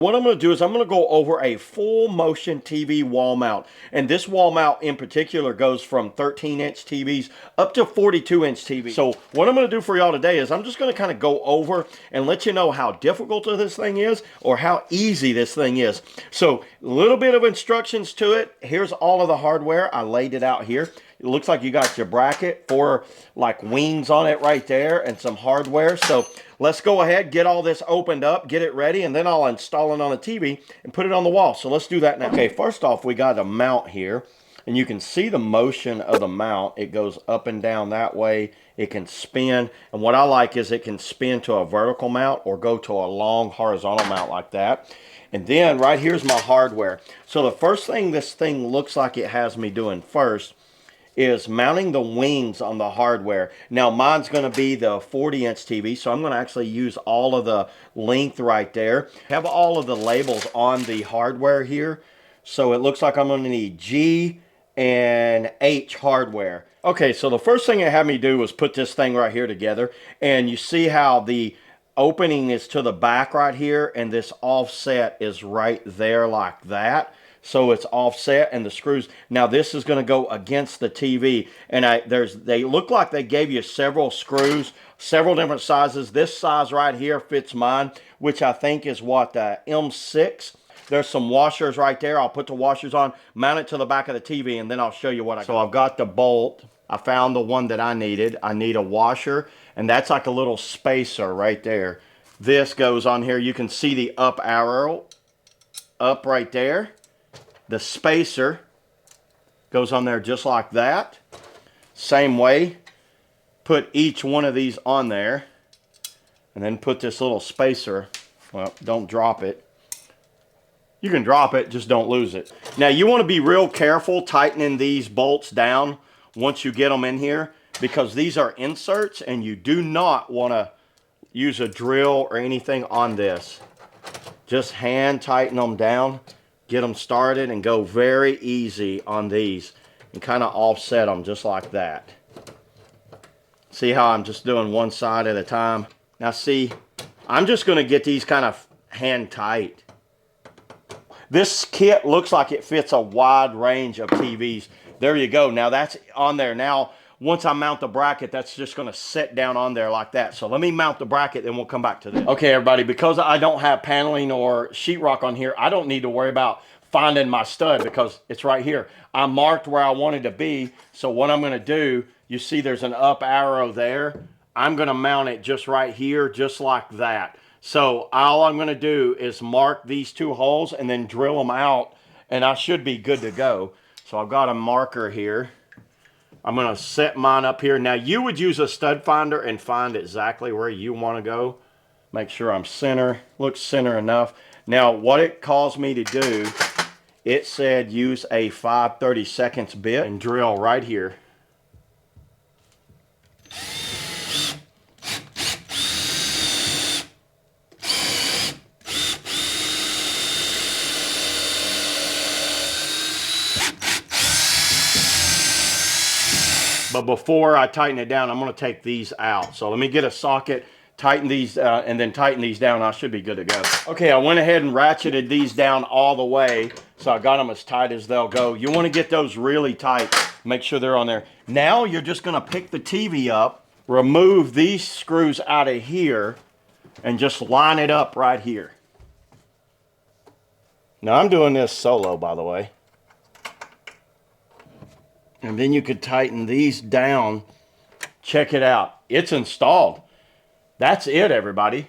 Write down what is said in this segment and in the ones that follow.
What I'm going to do is I'm going to go over a full motion TV wall mount. And this wall mount in particular goes from 13-inch TVs up to 42-inch TVs. So what I'm going to do for y'all today is I'm just going to kind of go over and let you know how difficult this thing is or how easy this thing is. So a little bit of instructions to it. Here's all of the hardware. I laid it out here. It looks like you got your bracket, 4 like wings on it right there, and some hardware. So let's go ahead, get all this opened up, get it ready, and then I'll install it on the TV and put it on the wall. So let's do that now. Okay, first off, we got a mount here, and you can see the motion of the mount. It goes up and down that way. It can spin, and what I like is it can spin to a vertical mount or go to a long horizontal mount like that. And then right here's my hardware. So the first thing this thing looks like it has me doing first is mounting the wings on the hardware. Now mine's going to be the 40-inch TV, so I'm going to actually use all of the length right there. Have all of the labels on the hardware here, so it looks like I'm going to need G and H hardware. Okay, so the first thing it had me do was put this thing right here together, and you see how the opening is to the back right here, and this offset is right there like that. So it's offset, and the screws, now this is going to go against the TV, and they look like they gave you several screws, several different sizes. This size right here fits mine, which I think is what, M6. There's some washers right there. I'll put the washers on, mount it to the back of the TV, and then I'll show you what I got. So I've got the bolt. I found the one that I needed. I need a washer, and that's like a little spacer right there. This goes on here. You can see the up arrow up right there. The spacer goes on there just like that. Same way, put each one of these on there, and then put this little spacer. Well, don't drop it. You can drop it, just don't lose it. Now you want to be real careful tightening these bolts down once you get them in here, because these are inserts and you do not want to use a drill or anything on this. Just hand tighten them down. Get them started and go very easy on these and kind of offset them just like that. See how I'm just doing one side at a time? Now see, I'm just going to get these kind of hand tight. This kit looks like it fits a wide range of TVs. There you go. Now that's on there. Now once I mount the bracket, that's just going to sit down on there like that. So let me mount the bracket, then we'll come back to this. Okay, everybody, because I don't have paneling or sheetrock on here, I don't need to worry about finding my stud because it's right here. I marked where I wanted to be. So what I'm going to do, you see there's an up arrow there. I'm going to mount it just right here, just like that. So all I'm going to do is mark these 2 holes and then drill them out, and I should be good to go. So I've got a marker here. I'm going to set mine up here. Now you would use a stud finder and find exactly where you want to go. Make sure I'm center. Looks center enough. Now what it caused me to do, it said use a 5/32 bit and drill right here. But before I tighten it down, I'm going to take these out. So let me get a socket, tighten these, and then tighten these down. I should be good to go. Okay, I went ahead and ratcheted these down all the way. So I got them as tight as they'll go. You want to get those really tight. Make sure they're on there. Now you're just going to pick the TV up, remove these screws out of here, and just line it up right here. Now I'm doing this solo, by the way. And then you could tighten these down. Check it out. It's installed. That's it, everybody.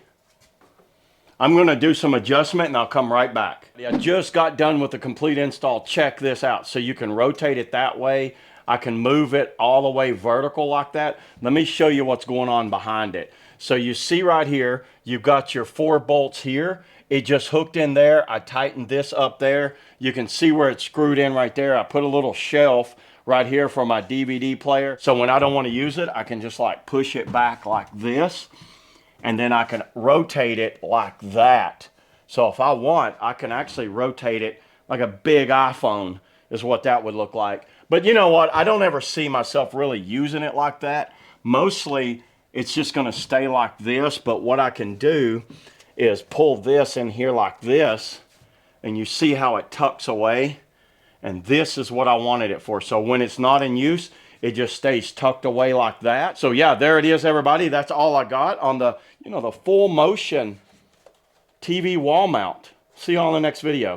I'm going to do some adjustment and I'll come right back. I just got done with the complete install. Check this out. So you can rotate it that way. I can move it all the way vertical like that. Let me show you what's going on behind it. So you see right here, you've got your 4 bolts here. It just hooked in there. I tightened this up there. You can see where it's screwed in right there. I put a little shelf right here for my DVD player. So when I don't want to use it, I can just like push it back like this, and then I can rotate it like that. So if I want, I can actually rotate it like a big iPhone is what that would look like. But you know what? I don't ever see myself really using it like that. Mostly it's just going to stay like this. But what I can do is pull this in here like this, and you see how it tucks away. And this is what I wanted it for. So when it's not in use, it just stays tucked away like that. So yeah, there it is, everybody. That's all I got on the, the full motion TV wall mount. See you all in the next video.